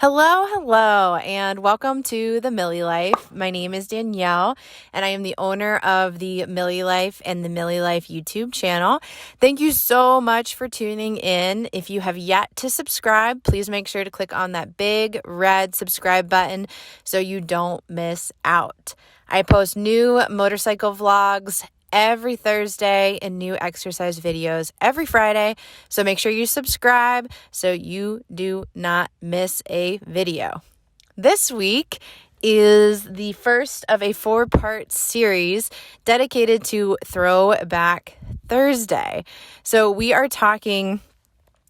Hello, and welcome to theMillyLife. My name is Danielle, and I am the owner of theMillyLife and theMillyLife YouTube channel. Thank you so much for tuning in. If you have yet to subscribe, please make sure to click on that big red subscribe button so you don't miss out. I post new motorcycle vlogs every Thursday and new exercise videos every Friday. So make sure you subscribe so you do not miss a video. This week is the first of a 4-part series dedicated to Throwback Thursday. So we are talking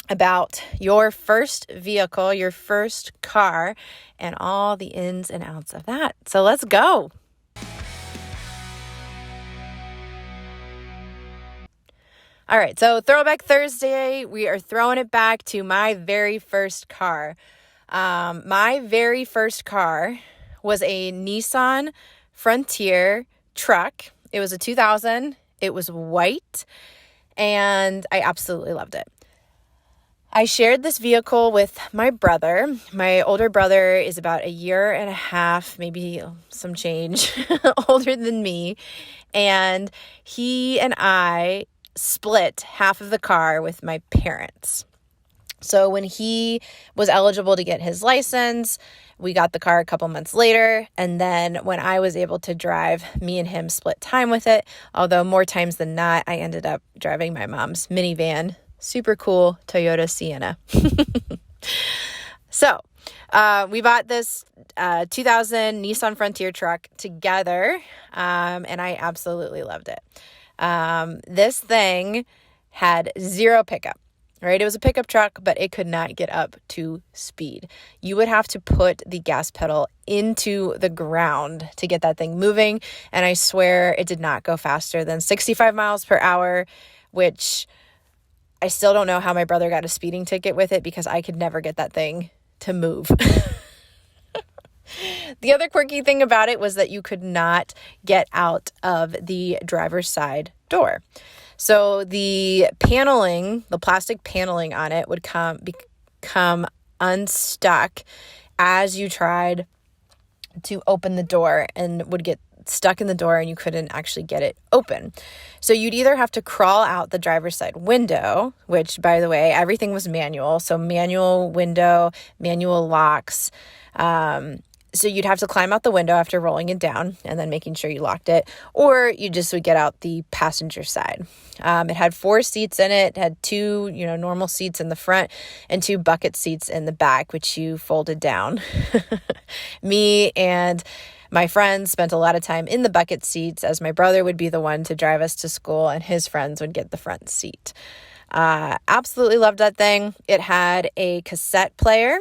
about your first vehicle, your first car, and all the ins and outs of that. So let's go. All right, so Throwback Thursday, we are throwing it back to my very first car. My very first car was a Nissan Frontier truck. It was a 2000. It was white, and I absolutely loved it. I shared this vehicle with my brother. My older brother is about a year and a half, maybe some change, older than me, and he and I split half of the car with my parents. So when he was eligible to get his license, we got the car a couple months later. And then when I was able to drive, me and him split time with it. Although more times than not, I ended up driving my mom's minivan, super cool Toyota Sienna. So we bought this 2000 Nissan Frontier truck together, and I absolutely loved it. This thing had zero pickup, right? It was a pickup truck, but it could not get up to speed. You would have to put the gas pedal into the ground to get that thing moving. And I swear it did not go faster than 65 miles per hour, which I still don't know how my brother got a speeding ticket with it because I could never get that thing to move. The other quirky thing about it was that you could not get out of the driver's side door. So the paneling, the plastic paneling on it would become unstuck as you tried to open the door and would get stuck in the door and you couldn't actually get it open. So you'd either have to crawl out the driver's side window, which, by the way, everything was manual. So manual window, manual locks. So you'd have to climb out the window after rolling it down and then making sure you locked it, or you just would get out the passenger side. It had 4 seats in it. It had 2, normal seats in the front and 2 bucket seats in the back, which you folded down. Me and my friends spent a lot of time in the bucket seats, as my brother would be the one to drive us to school and his friends would get the front seat. Absolutely loved that thing. It had a cassette player.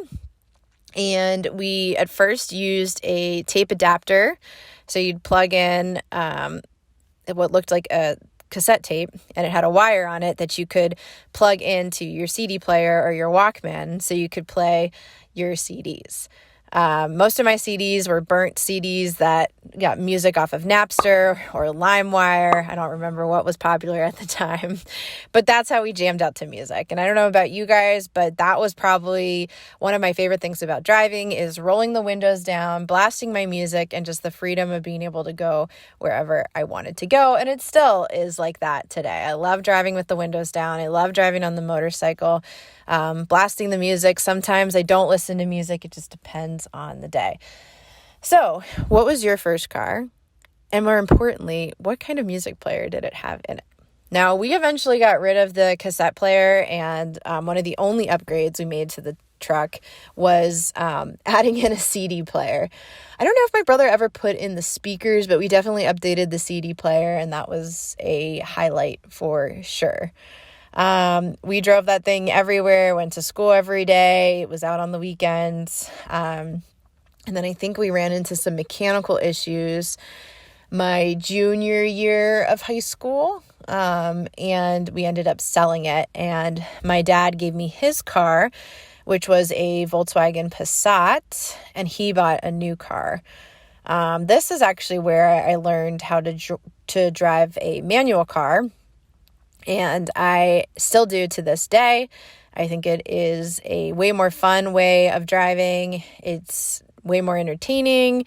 And we at first used a tape adapter. So you'd plug in what looked like a cassette tape, and it had a wire on it that you could plug into your CD player or your Walkman so you could play your CDs. Most of my CDs were burnt CDs that got music off of Napster or Limewire. I don't remember what was popular at the time, but that's how we jammed out to music. And I don't know about you guys, but that was probably one of my favorite things about driving is rolling the windows down, blasting my music, and just the freedom of being able to go wherever I wanted to go. And it still is like that today. I love driving with the windows down. I love driving on the motorcycle. Blasting the music. Sometimes I don't listen to music. It just depends on the day. So, what was your first car? And more importantly, what kind of music player did it have in it? Now, we eventually got rid of the cassette player, and one of the only upgrades we made to the truck was adding in a CD player. I don't know if my brother ever put in the speakers, but we definitely updated the CD player, and that was a highlight for sure. We drove that thing everywhere, went to school every day. It was out on the weekends. And then I think we ran into some mechanical issues my junior year of high school. And we ended up selling it. And my dad gave me his car, which was a Volkswagen Passat, and he bought a new car. This is actually where I learned how to drive a manual car. And I still do to this day. I think it is a way more fun way of driving. It's way more entertaining.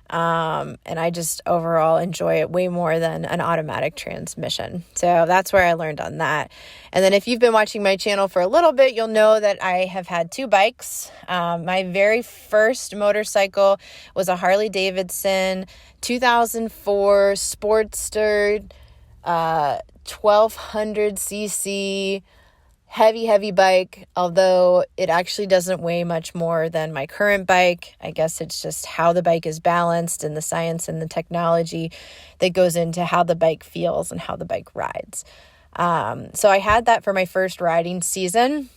And I just overall enjoy it way more than an automatic transmission. So that's where I learned on that. And then if you've been watching my channel for a little bit, you'll know that I have had 2 bikes. My very first motorcycle was a Harley Davidson 2004 Sportster, 1200cc heavy bike, although it actually doesn't weigh much more than my current bike. I guess it's just how the bike is balanced and the science and the technology that goes into how the bike feels and how the bike rides. So I had that for my first riding season.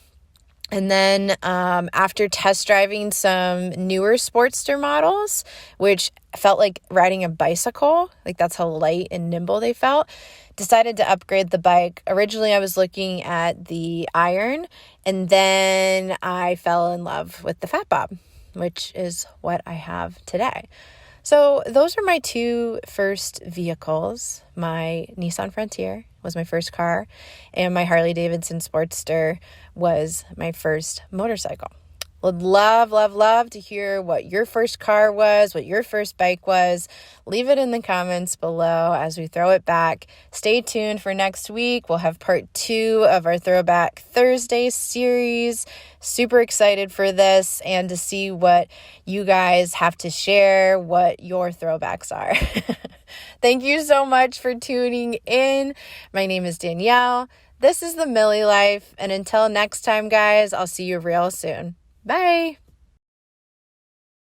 And then after test driving some newer Sportster models, which felt like riding a bicycle, like that's how light and nimble they felt, decided to upgrade the bike. Originally, I was looking at the Iron, and then I fell in love with the Fat Bob, which is what I have today. So those are my 2 first vehicles. My Nissan Frontier was my first car, and my Harley Davidson Sportster was my first motorcycle. Would love to hear what your first car was, what your first bike was. Leave it in the comments below as we throw it back. Stay tuned for next week. We'll have part 2 of our Throwback Thursday series. Super excited for this and to see what you guys have to share, what your throwbacks are. Thank you so much for tuning in. My name is Danielle. This is the Millie Life. And until next time, guys, I'll see you real soon. Bye.